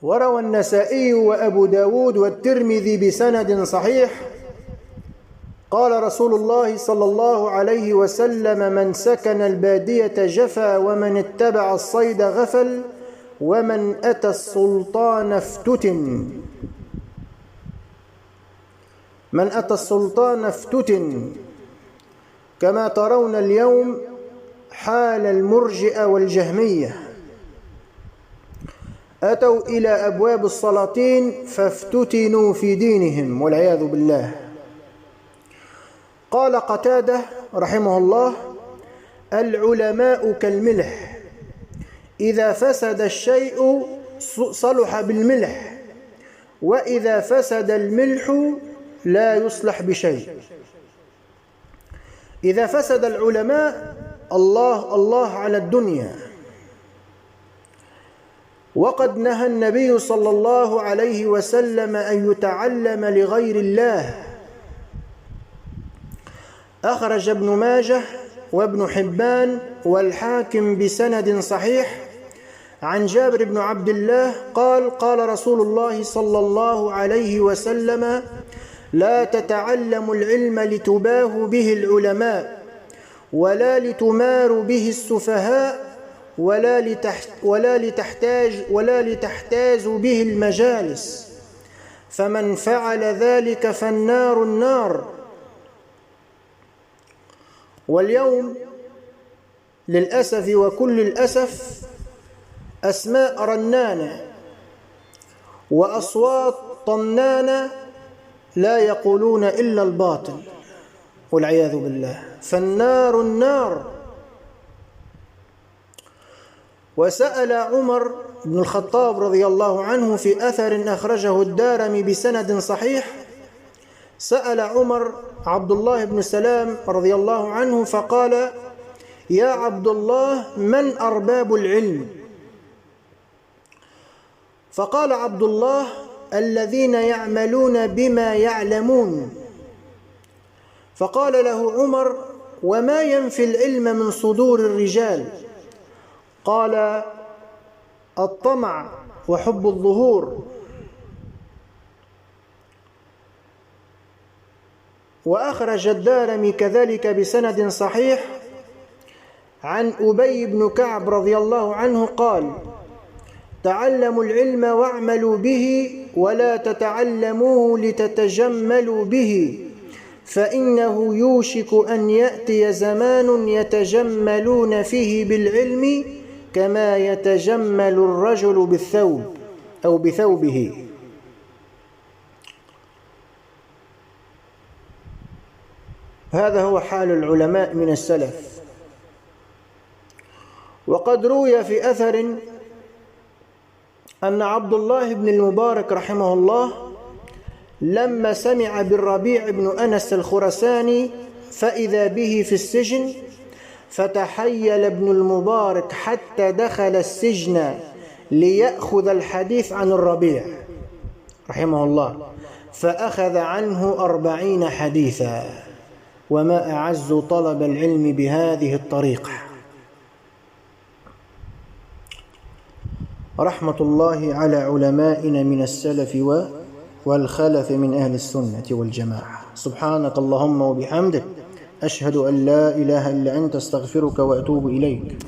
وروى النسائي وأبو داود والترمذي بسند صحيح قال رسول الله صلى الله عليه وسلم: من سكن البادية جفا، ومن اتبع الصيد غفل، ومن أتى السلطان افتتن. من أتى السلطان افتتن، كما ترون اليوم حال المرجئة والجهمية، أتوا إلى أبواب السلاطين فافتتنوا في دينهم والعياذ بالله. قال قتادة رحمه الله: العلماء كالملح، إذا فسد الشيء صلح بالملح، وإذا فسد الملح لا يصلح بشيء. إذا فسد العلماء الله على الدنيا. وقد نهى النبي صلى الله عليه وسلم أن يتعلم لغير الله. أخرج ابن ماجه وابن حبان والحاكم بسند صحيح عن جابر بن عبد الله قال: قال رسول الله صلى الله عليه وسلم: لا تتعلموا العلم لتباهوا به العلماء، ولا لتماروا به السفهاء، ولا لتحتازوا به المجالس، فمن فعل ذلك فالنار النار. واليوم للأسف وكل الأسف أسماء رنانة وأصوات طنانة لا يقولون إلا الباطل والعياذ بالله، فالنار النار. وسأل عمر بن الخطاب رضي الله عنه في أثر أخرجه الدارمي بسند صحيح، سأل عمر عبد الله بن سلام رضي الله عنه فقال: يا عبد الله، من أرباب العلم؟ فقال عبد الله: الذين يعملون بما يعلمون. فقال له عمر: وما ينفي العلم من صدور الرجال؟ قال: الطمع وحب الظهور. وأخرج الدارمي كذلك بسند صحيح عن أبي بن كعب رضي الله عنه قال: تعلموا العلم واعملوا به، ولا تتعلموه لتتجملوا به، فإنه يوشك أن يأتي زمان يتجملون فيه بالعلم كما يتجمل الرجل بالثوب أو بثوبه. هذا هو حال العلماء من السلف. وقد روي في أثر أن عبد الله بن المبارك رحمه الله لما سمع بالربيع بن أنس الخرساني فإذا به في السجن، فتحيل ابن المبارك حتى دخل السجن ليأخذ الحديث عن الربيع رحمه الله، فأخذ عنه 40 حديثا. وما أعز طلب العلم بهذه الطريقة. رحمة الله على علمائنا من السلف والخلف من أهل السنة والجماعة. سبحانك اللهم وبحمدك، أشهد أن لا إله إلا أنت، استغفرك وأتوب إليك.